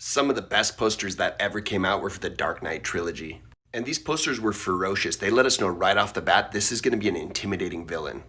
Some of the best posters that ever came out were for the Dark Knight trilogy. And these posters were ferocious. They let us know right off the bat this is going to be an intimidating villain.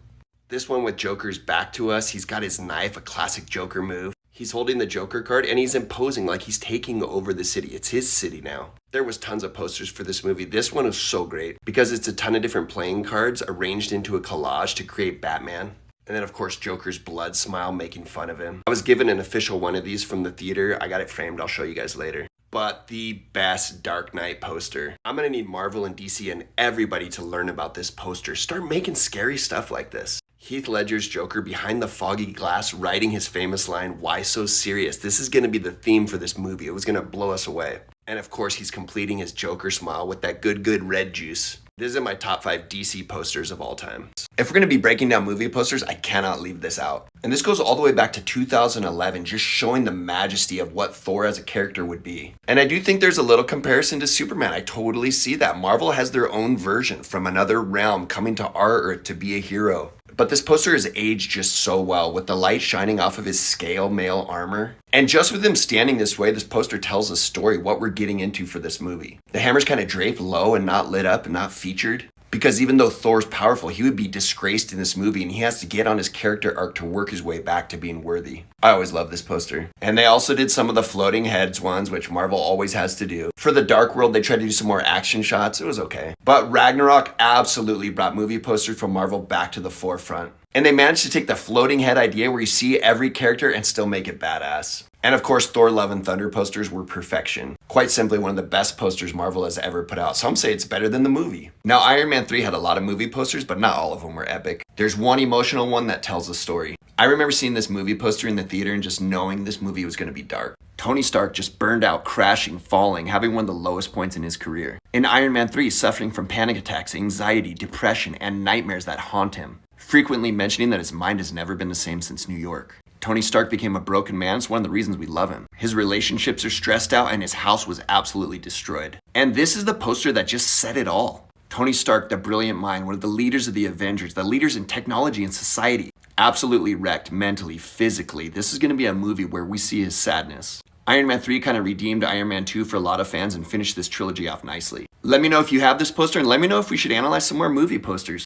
This one with Joker's back to us, he's got his knife, a classic Joker move. He's holding the Joker card and he's imposing like he's taking over the city. It's his city now. There was tons of posters for this movie. This one was so great because it's a ton of different playing cards arranged into a collage to create Batman. And then, of course, Joker's blood smile making fun of him. I was given an official one of these from the theater. I got it framed. I'll show you guys later. But the best Dark Knight poster. I'm going to need Marvel and DC and everybody to learn about this poster. Start making scary stuff like this. Heath Ledger's Joker behind the foggy glass writing his famous line, "Why so serious?" This is going to be the theme for this movie. It was going to blow us away. And of course, he's completing his Joker smile with that good red juice. This is in my top 5 DC posters of all time. If we're going to be breaking down movie posters, I cannot leave this out. And this goes all the way back to 2011, just showing the majesty of what Thor as a character would be. And I do think there's a little comparison to Superman. I totally see that. Marvel has their own version from another realm coming to our Earth to be a hero. But this poster is aged just so well with the light shining off of his scale mail armor. And just with him standing this way, this poster tells a story, what we're getting into for this movie. The hammer's kind of draped low and not lit up and not featured. Because even though Thor's powerful, he would be disgraced in this movie and he has to get on his character arc to work his way back to being worthy. I always love this poster. And they also did some of the floating heads ones, which Marvel always has to do. For the Dark World, they tried to do some more action shots. It was okay. But Ragnarok absolutely brought movie posters from Marvel back to the forefront. And they managed to take the floating head idea where you see every character and still make it badass. And of course, Thor Love and Thunder posters were perfection. Quite simply, one of the best posters Marvel has ever put out. Some say it's better than the movie. Now, Iron Man 3 had a lot of movie posters, but not all of them were epic. There's one emotional one that tells a story. I remember seeing this movie poster in the theater and just knowing this movie was going to be dark. Tony Stark just burned out, crashing, falling, having one of the lowest points in his career. In Iron Man 3, suffering from panic attacks, anxiety, depression, and nightmares that haunt him. Frequently mentioning that his mind has never been the same since New York. Tony Stark became a broken man. It's one of the reasons we love him. His relationships are stressed out and his house was absolutely destroyed. And this is the poster that just said it all. Tony Stark, the brilliant mind, one of the leaders of the Avengers, the leaders in technology and society, absolutely wrecked mentally, physically. This is going to be a movie where we see his sadness. Iron Man 3 kind of redeemed Iron Man 2 for a lot of fans and finished this trilogy off nicely. Let me know if you have this poster and let me know if we should analyze some more movie posters.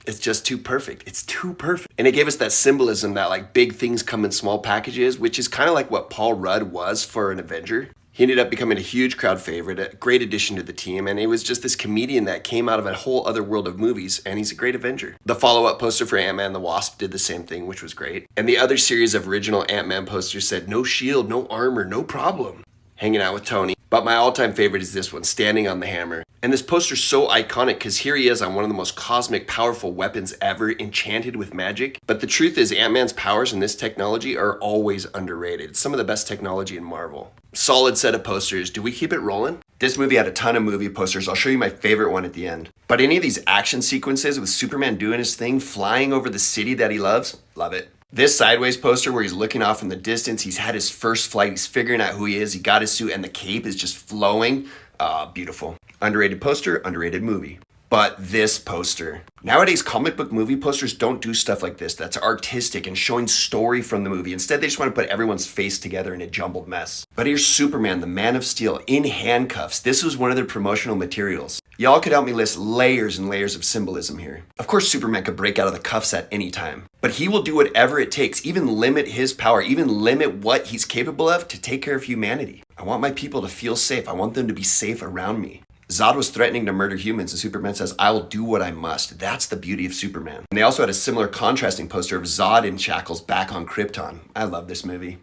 It's just too perfect. It's too perfect. And it gave us that symbolism that like big things come in small packages, which is kind of like what Paul Rudd was for an Avenger. He ended up becoming a huge crowd favorite, a great addition to the team, and he was just this comedian that came out of a whole other world of movies, and he's a great Avenger. The follow-up poster for Ant-Man and the Wasp did the same thing, which was great. And the other series of original Ant-Man posters said, "No shield, no armor, no problem." Hanging out with Tony. But my all-time favorite is this one, standing on the hammer. And this poster's so iconic because here he is on one of the most cosmic, powerful weapons ever, enchanted with magic. But the truth is Ant-Man's powers and this technology are always underrated. It's some of the best technology in Marvel. Solid set of posters. Do we keep it rolling? This movie had a ton of movie posters. I'll show you my favorite one at the end. But any of these action sequences with Superman doing his thing, flying over the city that he loves, love it. This sideways poster where he's looking off in the distance, he's had his first flight, he's figuring out who he is, he got his suit and the cape is just flowing. Beautiful. Underrated poster, underrated movie. But this poster. Nowadays, comic book movie posters don't do stuff like this that's artistic and showing story from the movie. Instead, they just want to put everyone's face together in a jumbled mess. But here's Superman, the Man of Steel, in handcuffs. This was one of their promotional materials. Y'all could help me list layers and layers of symbolism here. Of course, Superman could break out of the cuffs at any time. But he will do whatever it takes, even limit his power, even limit what he's capable of to take care of humanity. I want my people to feel safe. I want them to be safe around me. Zod was threatening to murder humans and Superman says, "I will do what I must." That's the beauty of Superman. And they also had a similar contrasting poster of Zod in shackles back on Krypton. I love this movie.